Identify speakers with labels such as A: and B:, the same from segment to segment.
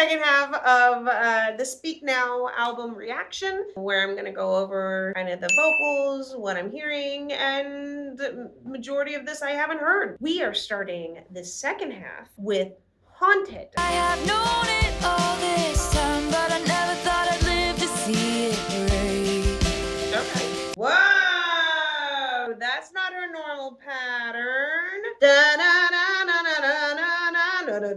A: second half of the Speak Now album reaction, where I'm gonna go over kind of the vocals, what I'm hearing, and the majority of this I haven't heard. We are starting the second half with Haunted.
B: I have known it all this time, but I never thought I'd live to see it break.
A: Okay. Whoa! That's not her normal pattern. Da da da da da da da da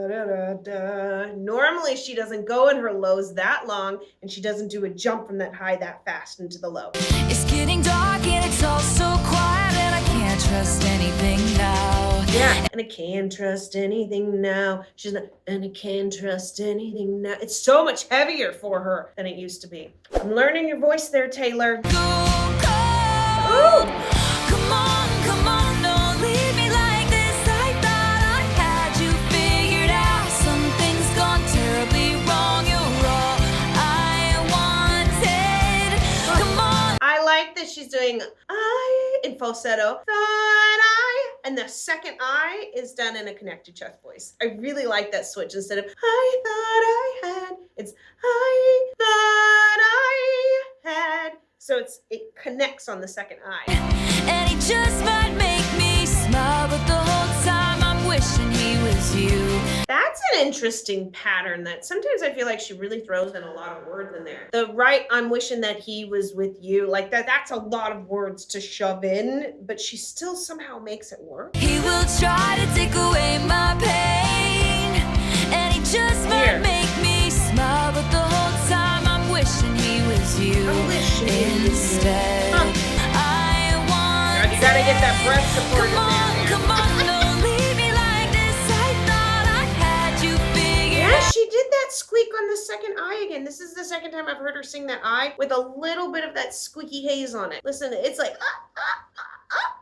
A: da da da. Normally she doesn't go in her lows that long, and she doesn't do a jump from that high that fast into the low.
B: It's getting dark and it's all so quiet, and I can't trust anything now.
A: Yeah, and I can't trust anything now. She's not, and I can't trust anything now. It's so much heavier for her than it used to be. I'm learning your voice there, Taylor.
B: Go, go.
A: Ooh.
B: Come on, don't leave me like this. I thought I had you figured out. Something's gone terribly wrong. You're all I wanted. Come on.
A: I like that she's doing I in falsetto, thought I, and the second I is done in a connected chest voice. I really like that switch. Instead of I thought I had, it's I thought I had. So it connects on the second I.
B: And he just might make me smile, but the whole time I'm wishing he was you.
A: That's an interesting pattern that sometimes I feel like she really throws in a lot of words in there. The right, I'm wishing that he was with you, like that's a lot of words to shove in, but she still somehow makes it work.
B: He will try to take away my pain, and he just might make me smile, but the whole time I'm wishing he was you instead. I want.
A: You gotta get that breath support in there.
B: Come on, don't leave me like this. I thought I had you figured
A: Yeah,
B: out.
A: she did that squeak on the second I again. This is the second time I've heard her sing that I with a little bit of that squeaky haze on it. Listen, it's like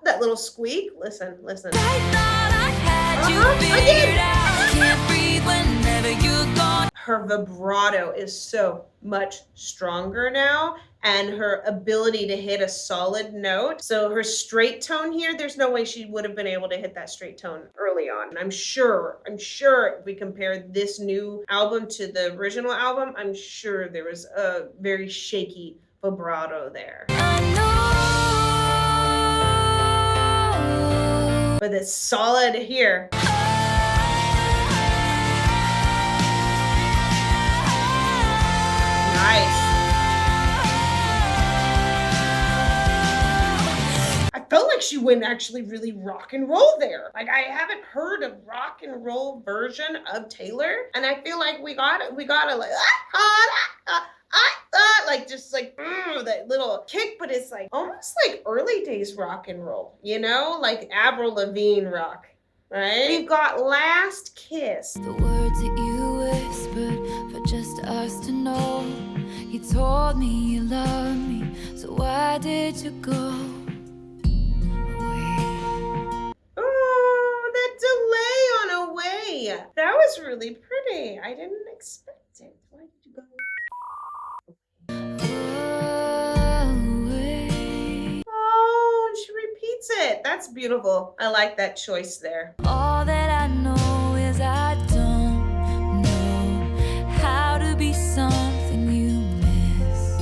A: that little squeak. Listen.
B: I thought I had you figured out. I can't breathe whenever you're gone.
A: Her vibrato is so much stronger now, and her ability to hit a solid note. So her straight tone here, there's no way she would have been able to hit that straight tone early on. I'm sure if we compare this new album to the original album, I'm sure there was a very shaky vibrato there.
B: I know.
A: But it's solid here. Nice. I felt like she went actually really rock and roll there. Like I haven't heard a rock and roll version of Taylor, and I feel like we got like like just like that little kick, but it's like almost like early days rock and roll, you know, like Avril Lavigne rock. Right? We've got Last Kiss.
B: The words that you whispered for just us to know. You told me you loved me, so why did you go away?
A: Oh, that delay on Away. That was really pretty. I didn't expect it. Why did you go?
B: Away.
A: Oh, she repeats it. That's beautiful. I like that choice there.
B: All that I know is I don't know how to be something you miss.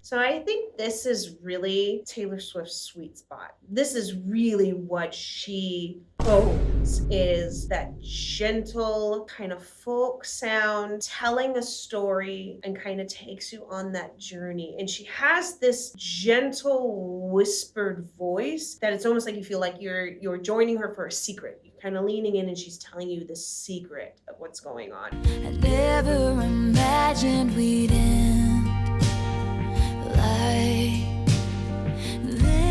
A: So I think this is really Taylor Swift's sweet spot. This is really what she owns, is that gentle kind of folk sound, telling a story and kind of takes you on that journey. And she has this gentle whispered voice that it's almost like you feel like you're joining her for a secret. You're kind of leaning in and she's telling you the secret of what's going on.
B: I never imagined we'd end like this.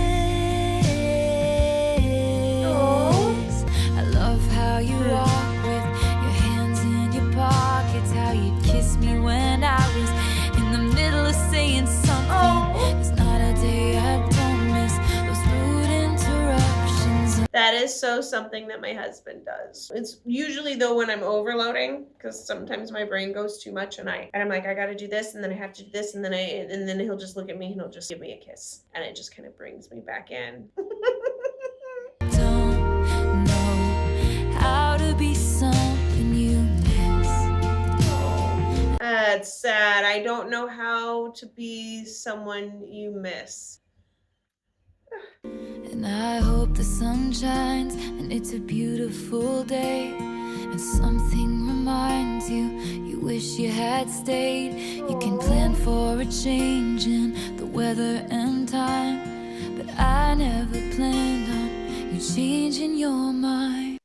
B: I love how you walk with your hands in your pockets, how you kiss me when I was in the middle of saying something. There's not a day I don't miss those rude interruptions.
A: That is so something that my husband does. It's usually though when I'm overloading, because sometimes my brain goes too much and I'm like, I gotta do this and then I have to do this and then he'll just look at me and he'll just give me a kiss. And it just kind of brings me back in.
B: Don't know how to be something you miss.
A: That's sad. I don't know how to be someone you miss.
B: And I hope the sun shines and it's a beautiful day, and something reminds you you wish you had stayed. You can plan for a change in the weather and time, but I never planned on you changing your mind.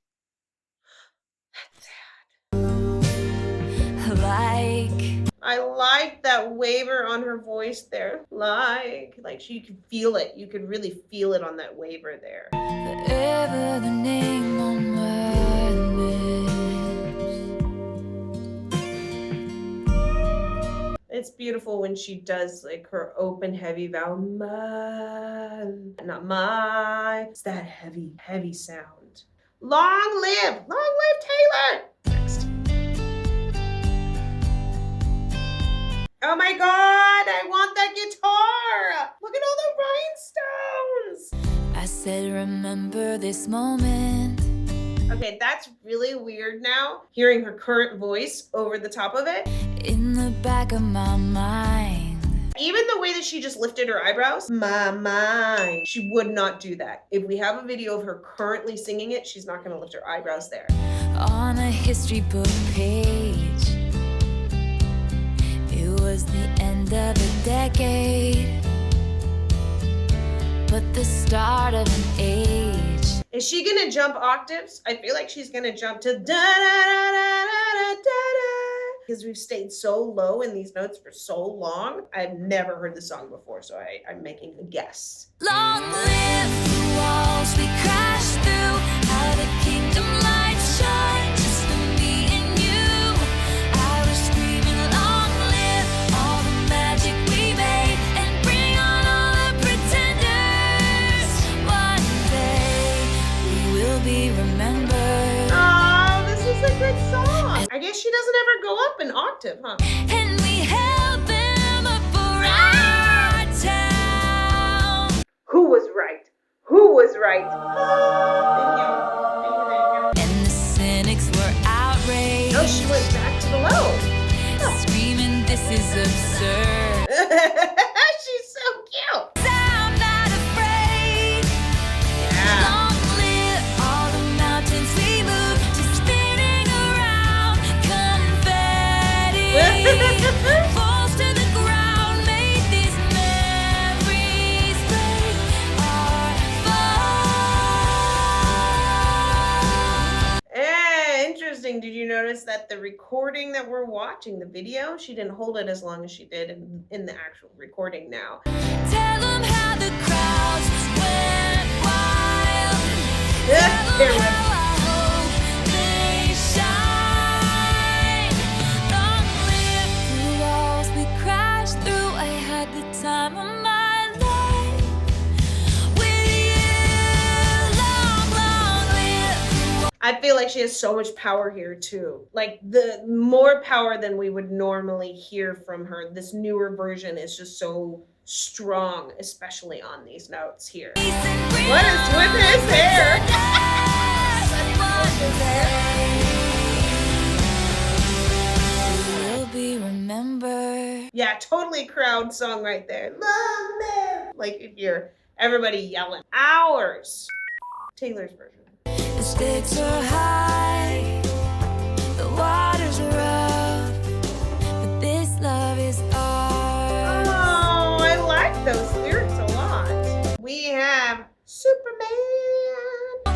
A: I like that waver on her voice there. Like you could feel it. You could really feel it on that waver there.
B: Forever the name on my lips.
A: It's beautiful when she does like her open heavy vowel. My, not my. It's that heavy, heavy sound. Long live Taylor. Next. Oh my God, I want that guitar. Look at all the rhinestones.
B: I said, remember this moment.
A: Okay, that's really weird now, hearing her current voice over the top of it.
B: In the back of my mind.
A: Even the way that she just lifted her eyebrows, my mind. She would not do that. If we have a video of her currently singing it, she's not gonna lift her eyebrows there.
B: On a history book page. It was the end of a decade, but the start of an age.
A: Is she gonna jump octaves? I feel like she's gonna jump to da da da da da da da, because we've stayed so low in these notes for so long. I've never heard the song before, so I'm making a guess.
B: Long live the walls we crashed through, how the kingdom lights shine just for me and you. I was screaming, long live all the magic we made, and bring on all the pretenders. One day we will be remembered.
A: Oh, this is a good song. I guess she doesn't ever go up an octave, huh?
B: And we held them up for our town.
A: Who was right? Who was right? Thank you.
B: And the cynics were outraged.
A: Oh, she went back to the low.
B: Screaming, this is absurd.
A: She's so cute.
B: I'm not afraid.
A: Yeah.
B: Long live all the mountains we moved, just spinning around. Confetti falls to the ground, made these memories break our bones.
A: Interesting. Did you notice that the recording that we're watching, the video, she didn't hold it as long as she did in the actual recording now.
B: Tell them how the crowds went wild.
A: Yeah,
B: Tell
A: here
B: them
A: we go.
B: how I hope they shine. Long live the walls we crashed through. I had the time of my life with you. Long, long live.
A: I feel like she has so much power here too. Like the more power than we would normally hear from her. This newer version is just so strong, especially on these notes here. What is with his hair?
B: Will be remembered.
A: Yeah, totally crowd song right there. Long live. Like you hear everybody yelling. Hours. Taylor's version.
B: The stakes are high, the water's rough, but this love is ours.
A: Oh, I like those lyrics a lot. We have Superman.
B: I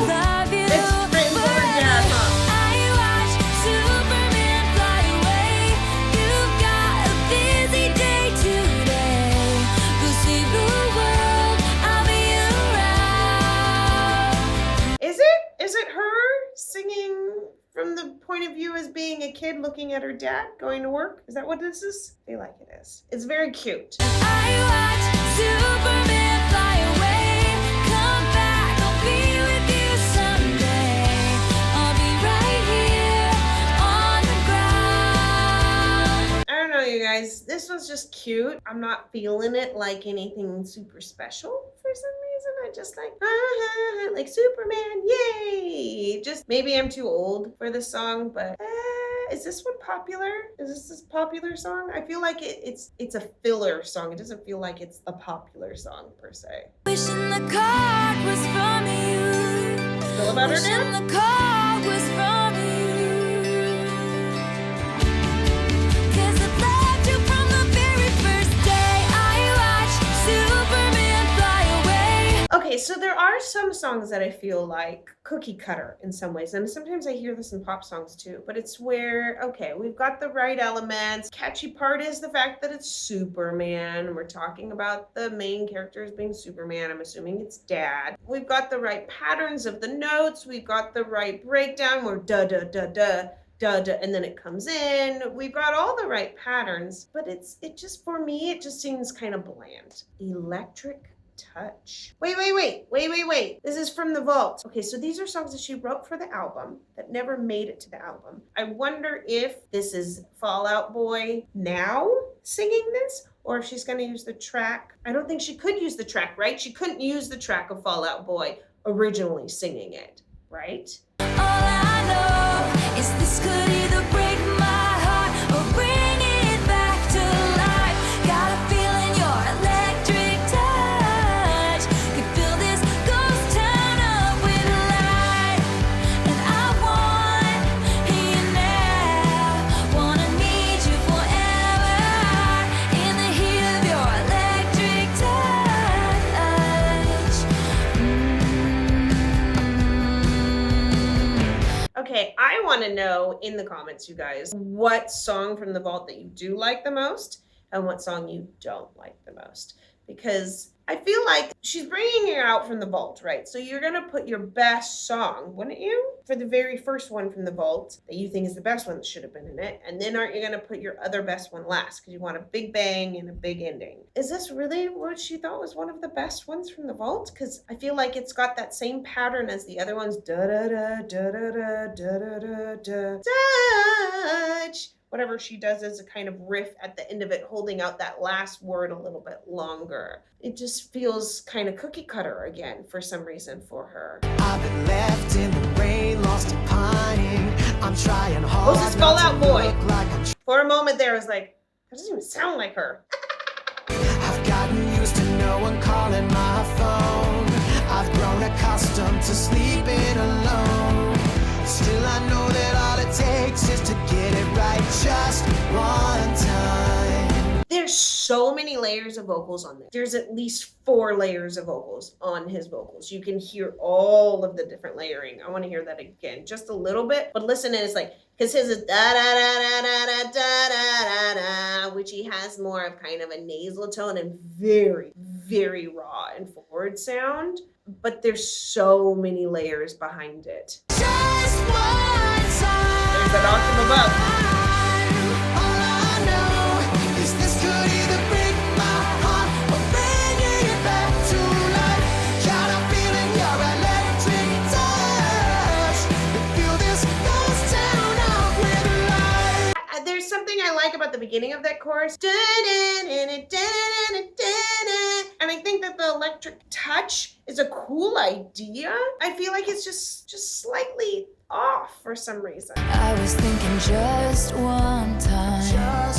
B: love you.
A: It's written for her dad, huh?
B: I watch Superman fly away. You've got a busy day today. Go save the world, I'll be around.
A: Is it her singing from the point of view as being a kid looking at her dad going to work? Is that what this is? I feel like it is. It's very cute.
B: I watch Superman fly away. Come back, I'll be with you someday. I'll be right here on the ground.
A: I don't know, you guys. This was just cute. I'm not feeling it like anything super special for some reason. I just like Superman, yay! Just maybe I'm too old for this song, but Is this one popular? Is this a popular song? I feel like it's a filler song. It doesn't feel like it's a popular song per se.
B: Wishing the card was from you.
A: Still about her
B: Wishing
A: dad?
B: the card was from you. 'Cause I loved you from the very first day I watched Superman fly away.
A: Okay, so there are some songs that I feel like cookie cutter in some ways, and sometimes I hear this in pop songs too, but it's where, okay, we've got the right elements. Catchy part is the fact that it's Superman. We're talking about the main character as being Superman. I'm assuming it's dad. We've got the right patterns of the notes. We've got the right breakdown where da da da da da da, and then it comes in. We've got all the right patterns, but it just, for me, it just seems kind of bland. Electric Touch. Wait. This is from the vault. Okay, so these are songs that she wrote for the album that never made it to the album. I wonder if this is Fall Out Boy now singing this, or if she's going to use the track. I don't think she could use the track, right? She couldn't use the track of Fall Out Boy originally singing it, right?
B: All I know is this could either break my heart or bring it back to life. Got a feeling your electric touch could fill this ghost town up with light. And I want you now, wanna need you forever in the heat of your electric touch.
A: Okay, I want to know in the comments, you guys, what song from the vault that you do like the most and what song you don't like the most. Because I feel like she's bringing you out from the vault, right? So you're going to put your best song, wouldn't you? For the very first one from the vault that you think is the best one that should have been in it. And then aren't you going to put your other best one last because you want a big bang and a big ending? Is this really what she thought was one of the best ones from the vault? Because I feel like it's got that same pattern as the other ones. Da da da da da da da da da da. Touch. Whatever she does as a kind of riff at the end of it, holding out that last word a little bit longer. It just feels kind of cookie cutter again for some reason for her.
C: I've been left in the rain, lost and pining. I'm trying hard.
A: Who's this Fall Out Boy?
C: Like
A: For a moment there, I was like, that doesn't even sound like her.
C: I've gotten used to no one calling my phone. I've grown accustomed to sleeping alone. Still, I know that all it takes is to get it right just one time.
A: There's so many layers of vocals on there. There's at least 4 layers of vocals on his vocals. You can hear all of the different layering. I want to hear that again, just a little bit. But listen, it's like, because his is da da da da da da da da da, which he has more of kind of a nasal tone and very, very raw and forward sound. But there's so many layers behind it.
B: Just one time.
A: There's that octave above.
C: All I know is this could either break my heart or bring it back to life. Got a feeling your electric touch. Feel this ghost town up with light.
A: There's something I like about the beginning of that chorus. And I think that the electric touch is a cool idea. I feel like it's just slightly off for some reason.
B: I was thinking just one time.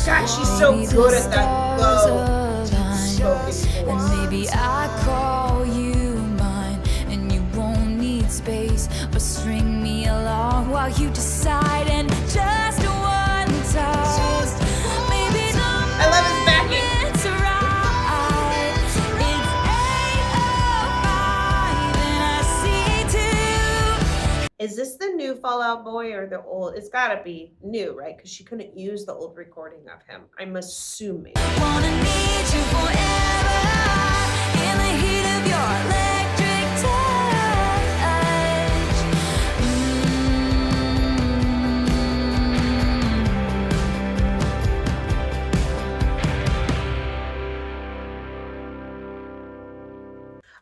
A: God, she's so
B: Maybe
A: good
B: the
A: at that low
B: stars align.
A: spoken
B: And
A: voice.
B: maybe I call you mine, and you won't need space or string me along while you decide. And just one time, maybe the
A: I love his backing.
B: moment's right. It's 8:05 and I see 2.
A: Is this the new Fall Out Boy or the old? It's gotta be new, right? Because she couldn't use the old recording of him. I'm assuming.
B: Wanna need you forever in the heat of your electric touch.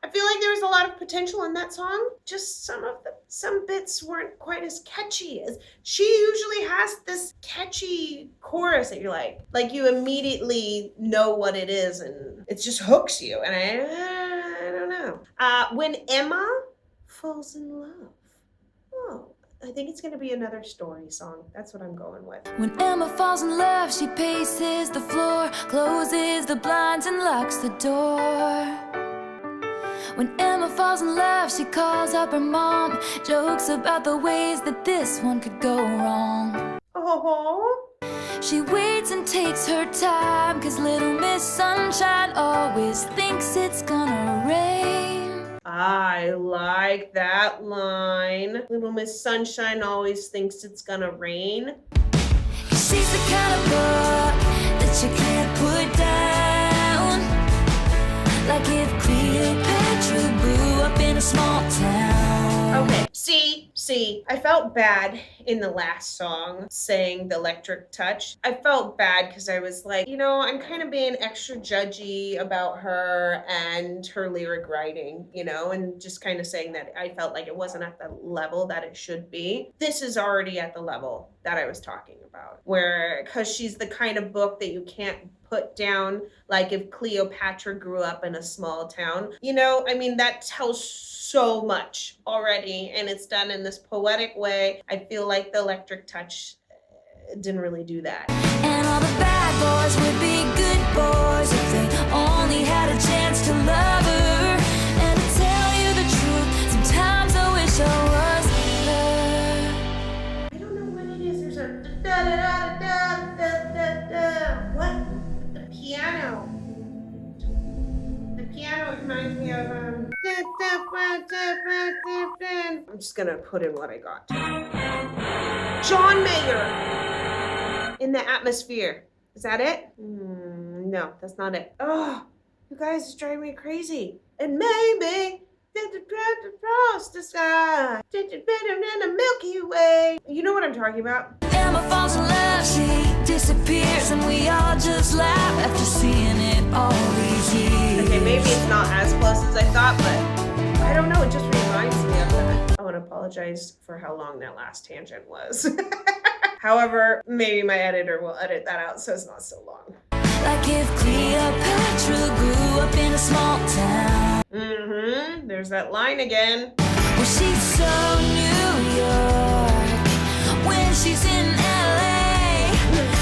A: I feel like there was a lot of potential in that song. Just some bits weren't quite as catchy as she usually has. This catchy chorus that you're like you immediately know what it is, and it just hooks you. And I don't know. When Emma falls in love. Oh, I think it's gonna be another story song. That's what I'm going with.
B: When Emma falls in love, she paces the floor, closes the blinds and locks the door. When Emma falls in love, she calls up her mom, jokes about the ways that this one could go wrong.
A: Oh,
B: She waits and takes her time, 'cause little Miss Sunshine always thinks it's gonna rain.
A: I like that line. Little Miss Sunshine always thinks it's gonna rain.
B: 'Cause she's the kind of book that you can't put down. Like if Cleopatra grew up in a small town.
A: Okay, see, I felt bad in the last song saying the electric touch. I felt bad because I was like, you know, I'm kind of being extra judgy about her and her lyric writing, you know, and just kind of saying that I felt like it wasn't at the level that it should be. This is already at the level that I was talking about, where, because she's the kind of book that you can't put down, like if Cleopatra grew up in a small town. You know, I mean, that tells so much already, and it's done in this poetic way. I feel like the electric touch didn't really do that.
B: And all the bad boys would be good boys if they only had a chance to love her. And to tell you the truth, sometimes I wish I was her.
A: I don't know what it is. There's a da da da da da da da. What? The piano. The piano reminds me of I'm just gonna put in what I got. John Mayer. In the Atmosphere. Is that it? No, that's not it. Oh, you guys is driving me crazy. And maybe across the sky, better than the Milky Way. You know what I'm talking about?
B: Emma falls in love, she disappears, and we all just laugh after seeing it all these years.
A: Okay, maybe it's not as close as I thought, but I don't know. It just reminds me of that. I want to apologize for how long that last tangent was. However, maybe my editor will edit that out so it's not so long.
B: Like if Cleopatra grew up in a small town.
A: There's that line again.
B: Well, she's so New York. When she's in LA,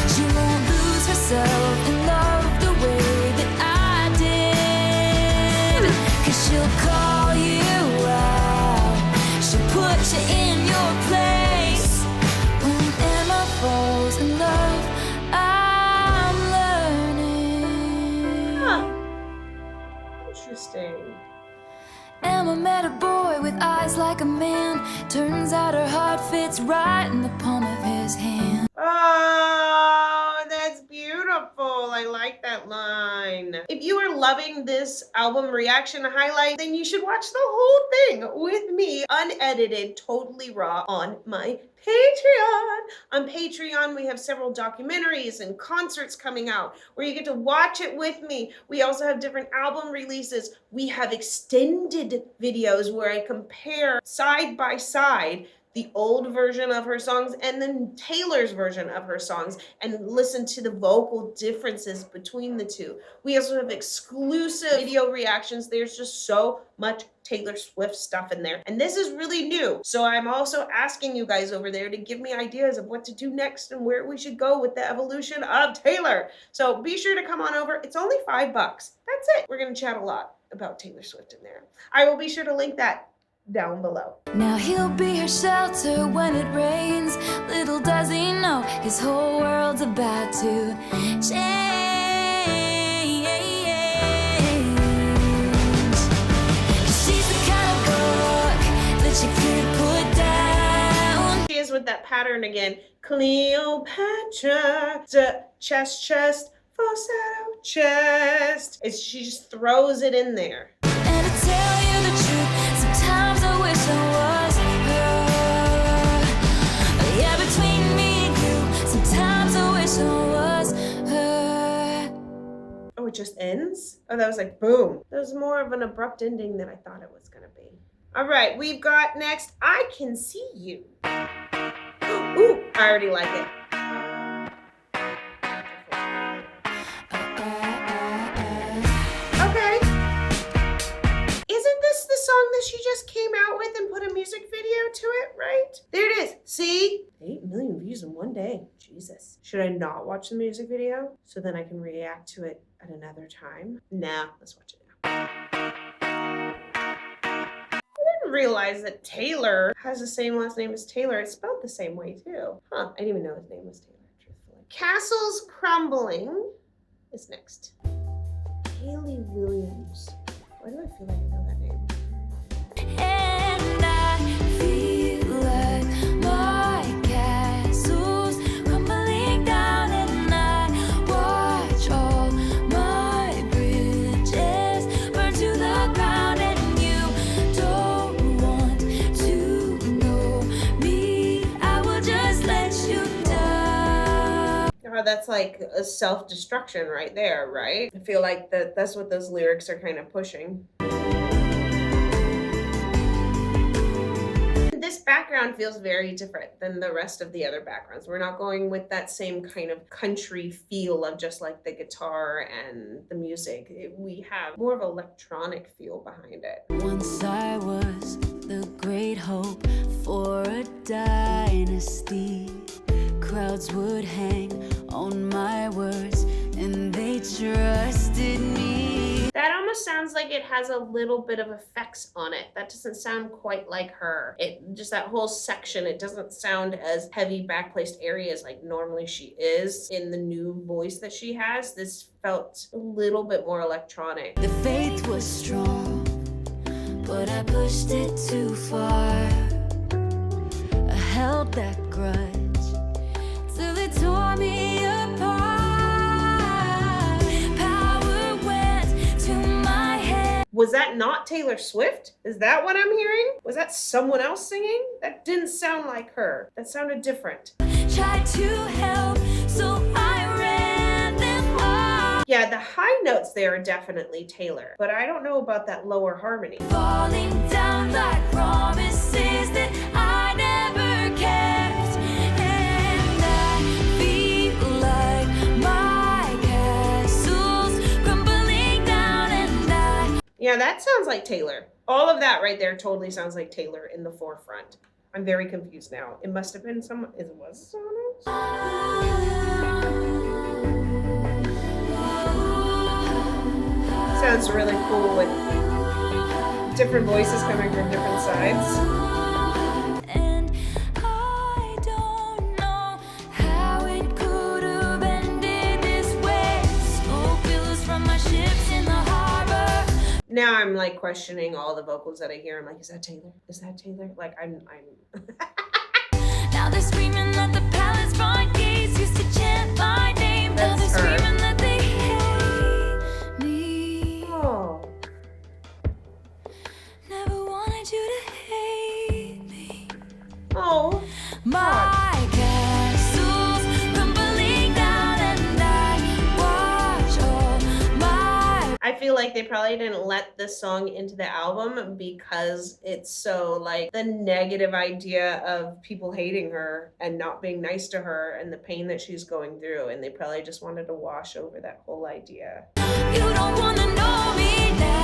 B: she won't lose herself in love the way that I did. 'Cause she'll call you out, she'll put you in your place. When Emma falls in love, I'm learning.
A: Huh. Interesting.
B: Emma met a boy with eyes like a man. Turns out her heart fits right in the palm of his hand.
A: Oh, that's beautiful. I like that line. If you are loving this album reaction highlight, then you should watch the whole thing with me, unedited, totally raw, on my Patreon. On Patreon, we have several documentaries and concerts coming out where you get to watch it with me. We also have different album releases. We have extended videos where I compare side by side the old version of her songs and then Taylor's version of her songs and listen to the vocal differences between the two. We also have exclusive video reactions. There's just so much Taylor Swift stuff in there. And this is really new. So I'm also asking you guys over there to give me ideas of what to do next and where we should go with the evolution of Taylor. So be sure to come on over. It's only $5. That's it. We're going to chat a lot about Taylor Swift in there. I will be sure to link that down below.
B: Now he'll be her shelter when it rains. Little does he know his whole world's about to change. She's the kind of book that you can't put down.
A: She is with that pattern again. Cleopatra, chest, falsetto, chest. She just throws it in there.
B: And to tell you the truth, sometimes I wish I was her. Yeah, between me and you, sometimes I wish I was her.
A: Oh, it just ends? Oh, that was like boom. That was more of an abrupt ending than I thought it was gonna be. All right, we've got next, I Can See You. Ooh, I already like it. Okay. Isn't this the song that she just came out with and put a music video to it, right? There it is. See? 8 million views in one day. Jesus. Should I not watch the music video so then I can react to it at another time? Nah, let's watch it now. I didn't realize that Taylor has the same last name as Taylor. It's spelled the same way too. Huh, I didn't even know his name was Taylor, truthfully. Castles Crumbling is next. Haley Williams. Why do I feel like I know that name?
B: And I feel like my castle's crumbling down, and I watch all my bridges burn to the ground, and you don't want to know me. I will just let you down.
A: Oh, that's like a self-destruction right there, right? I feel like that's what those lyrics are kind of pushing. This background feels very different than the rest of the other backgrounds. We're not going with that same kind of country feel of just like the guitar and the music. We have more of an electronic feel behind it.
B: Once I was the great hope for a dynasty. Crowds would hang on my words, and they trusted me.
A: That almost sounds like it has a little bit of effects on it. That doesn't sound quite like her. It just that whole section, it doesn't sound as heavy backplaced areas like normally she is in the new voice that she has. This felt a little bit more electronic.
B: The faith was strong, but I pushed it too far. I held that grudge till it tore me apart. Power went to my head.
A: Was that not Taylor Swift? Is that what I'm hearing? Was that someone else singing? That didn't sound like her. That sounded different.
B: Tried to help, so I ran them off.
A: Yeah, the high notes there are definitely Taylor, but I don't know about that lower harmony.
B: Falling down like promises that I never kept. And I feel like my castle's crumbling down, and I...
A: Yeah, that sounds like Taylor. All of that right there totally sounds like Taylor in the forefront. I'm very confused now. It must have been someone. It was someone else? Sounds really cool with different voices coming from different sides.
B: And I don't know how it could have ended this way. Smoke billows from my ships in the harbor.
A: Now I'm like questioning all the vocals that I hear. I'm like, is that Taylor? Is that Taylor? Like I'm
B: Now they're screaming that the palace front gates used to chant my name. Now they're
A: That's her.
B: screaming that they hate me.
A: Oh.
B: Never wanted you to hate me.
A: Oh.
B: My castle's crumbling down, and I watch all my...
A: I feel like they probably didn't let this song into the album because it's so like the negative idea of people hating her and not being nice to her and the pain that she's going through, and they probably just wanted to wash over that whole idea.
B: You don't wanna know me now.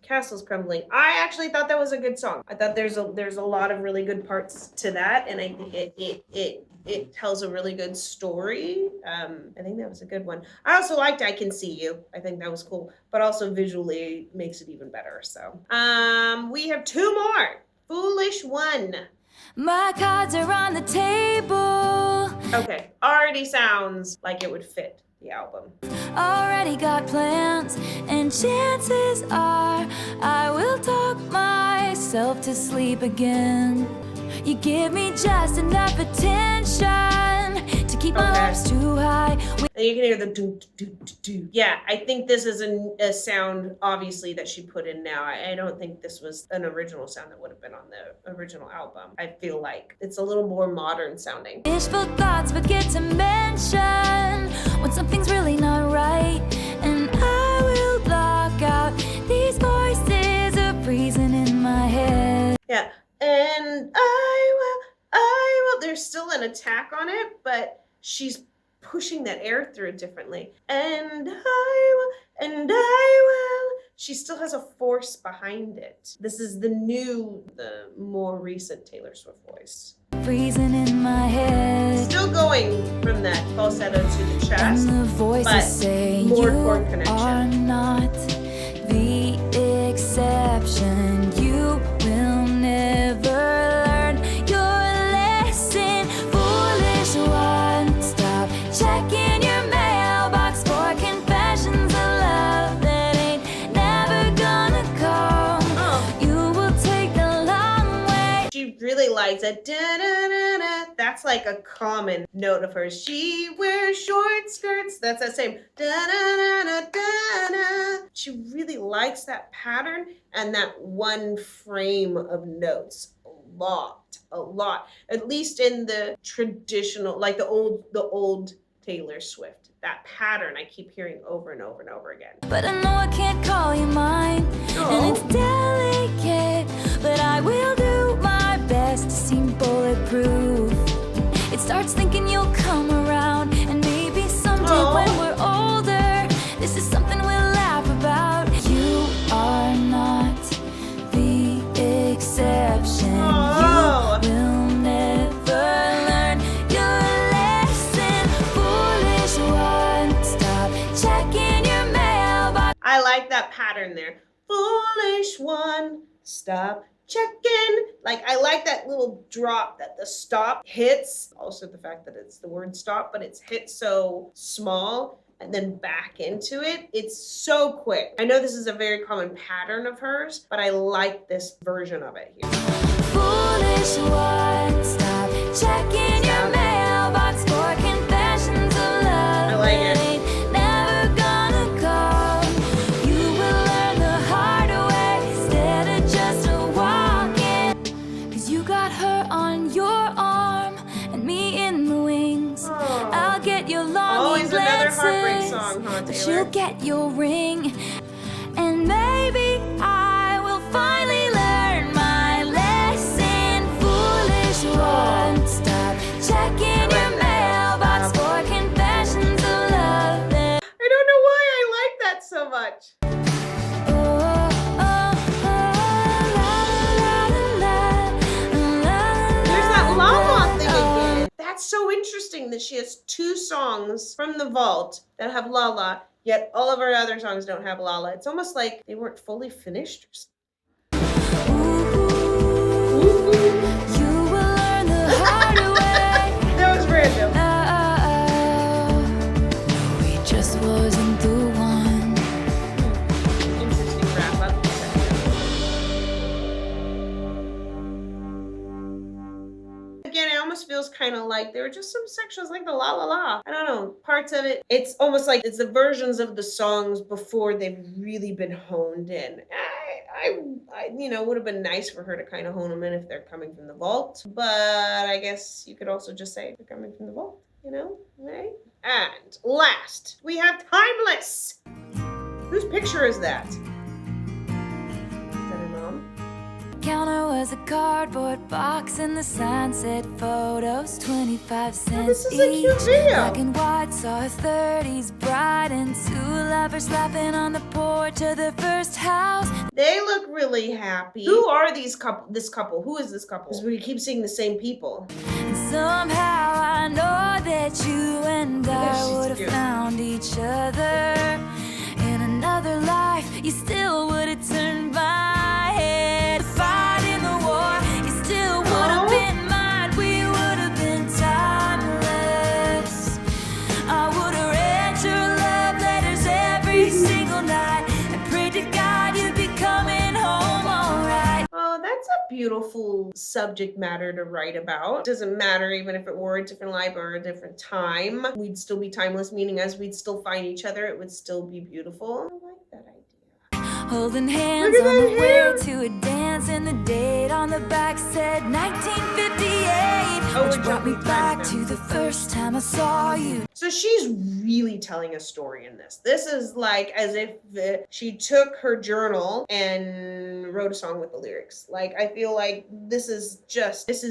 A: Castle's Crumbling. I actually thought that was a good song. I thought there's a lot of really good parts to that, and I think it tells a really good story. I think that was a good one. I also liked I Can See You. I think that was cool, but also visually makes it even better. So we have two more. Foolish One.
B: My cards are on the table.
A: Okay, already sounds like it would fit the album.
B: Already got plans, and chances are I will talk myself to sleep again. You give me just enough attention to keep my
A: Okay.
B: hopes too high.
A: And you can hear the do, do, do, do. Yeah, I think this is a sound, obviously, that she put in now. I don't think this was an original sound that would have been on the original album. I feel like it's a little more modern sounding.
B: Wishful thoughts forget to mention when something's really not right. And I will block out these voices of reason in my head.
A: Yeah, and I will. There's still an attack on it, but she's pushing that air through differently. And I will. She still has a force behind it. This is the more recent Taylor Swift voice.
B: Freezing in my head.
A: Still going from that falsetto to the chest,
B: And the voices
A: but
B: say
A: more
B: you
A: chord connection.
B: are not the exception. You will never learn your lesson. Foolish one, stop checking your mailbox for confessions of love that ain't never gonna come. You will take the long way.
A: She really likes it. Da-da-da-da. That's like a common note of hers. She wears short skirts. That's that same da-da-da-da-da-da. She really likes that pattern and that one frame of notes a lot. At least in the traditional, like the old Taylor Swift. That pattern I keep hearing over and over and over again.
B: But I know I can't call you mine, and it's delicate, but I will do my best to seem bulletproof. It starts thinking you'll come around, and maybe someday when we're older, this is something we'll laugh about. You are not the exception. You will never learn your lesson. Foolish one, stop checking your mailbox.
A: I like that pattern there. Foolish one, stop checking. Like, I like that little drop that the stop hits. Also the fact that it's the word stop, but it's hit so small and then back into it. It's so quick. I know this is a very common pattern of hers, but I like this version of it here.
B: Foolish one, stop checking your mailbox for confessions of love.
A: I like it.
B: that ain't never gonna come. You will learn the hard way instead of just walking. 'Cause you got her on your arm and me in the wings. I'll get your longing
A: Always another heartbreak
B: glances,
A: song, huh,
B: but
A: Taylor?
B: she'll get your ring. And maybe I will finally learn my lesson. Foolish one, stop checking your mailbox for confessions of love.
A: I don't know why I like that so much. There's that La La thing again. That's so interesting that she has 2 songs from the vault that have La La, yet all of her other songs don't have La La. It's almost like they weren't fully finished or something.
B: You will learn the hard way.
A: That was random.
B: We just wasn't the one.
A: Interesting wrap up. Again, it almost feels kind of like there were just some sections like the La La La. I don't know, parts of it. It's almost like it's the versions of the songs before they've really been honed in. I would have been nice for her to kind of hone them in if they're coming from the vault. But I guess you could also just say they're coming from the vault, right? And last, we have Timeless. Whose picture is that? Is that her mom?
B: Counter was a cardboard box and the sign said photos 25 cents
A: this is a
B: each.
A: cute video.
B: Black and white, saw a 30s bride and 2 lovers laughing on the porch of their first house.
A: They look really happy. Who are this couple? Who is this couple? Because we keep seeing the same people.
B: And somehow I know that you and I
A: she's
B: would have
A: cute.
B: found each other. In another life, you still would have turned my head. Fight in the war, you still would have been mine. We would have been timeless. I would have read your love letters every single night and prayed to God you'd be coming home alright.
A: Oh, that's a beautiful subject matter to write about. Doesn't matter even if it were a different life or a different time. We'd still be timeless, meaning as we'd still find each other, it would still be beautiful. I like that idea.
B: holding hands
A: Look at
B: on the
A: that
B: way
A: hair.
B: to a dance, and the date on the back said 1958,
A: Oh,
B: which
A: we're
B: brought me
A: jumping
B: back
A: times
B: to
A: now.
B: the first time I saw you.
A: So she's really telling a story in this. This is like as if she took her journal and wrote a song with the lyrics. Like, I feel like this is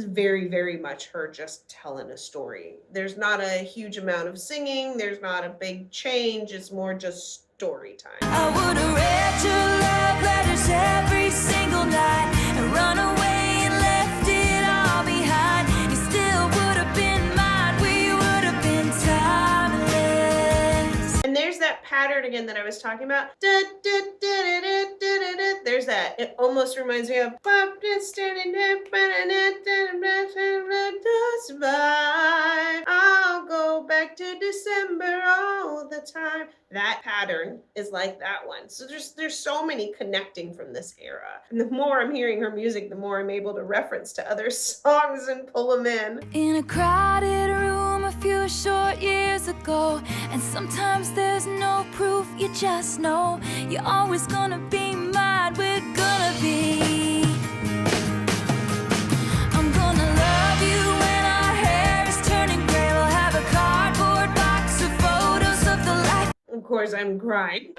A: very, very much her just telling a story. There's not a huge amount of singing. There's not a big change. It's more just story time.
B: I would have read your love letters every single night and run away and left it all behind. You still would have been mine. We would have been timeless.
A: And there's that pattern again that I was talking about. There's that. It almost reminds me of I'll go back to December all the time. That pattern is like that one. So there's so many connecting from this era. And the more I'm hearing her music, the more I'm able to reference to other songs and pull them in.
B: In a crowded room a few short years ago, and sometimes there's no proof, you just know you're always gonna be mine. We're gonna be. I'm gonna love you when our hair is turning gray. We'll have a cardboard box of photos of the life.
A: Of course, I'm crying.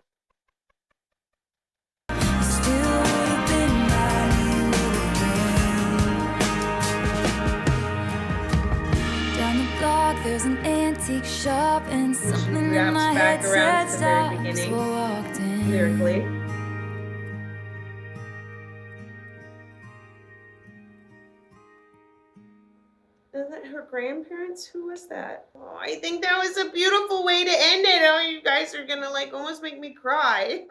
B: You still would have been mine. You would have been. Down the block, there's an antique shop, and something in
A: wraps
B: my
A: back
B: head
A: around
B: said
A: to the very
B: stop.
A: beginning,
B: So I walked in.
A: lyrically. Is that her grandparents? Who was that? Oh, I think that was a beautiful way to end it. Oh, you guys are gonna like almost make me cry.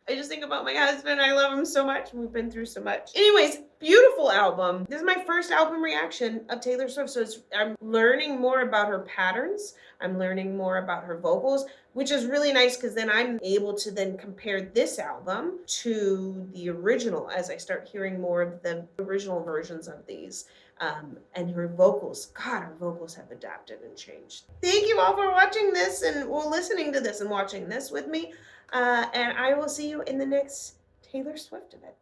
A: I just think about my husband. I love him so much. We've been through so much. Anyways, beautiful album. This is my first album reaction of Taylor Swift. So I'm learning more about her patterns. I'm learning more about her vocals, which is really nice because then I'm able to then compare this album to the original as I start hearing more of the original versions of these. And her vocals, God, her vocals have adapted and changed. Thank you all for watching this and listening to this and watching this with me. And I will see you in the next Taylor Swift event.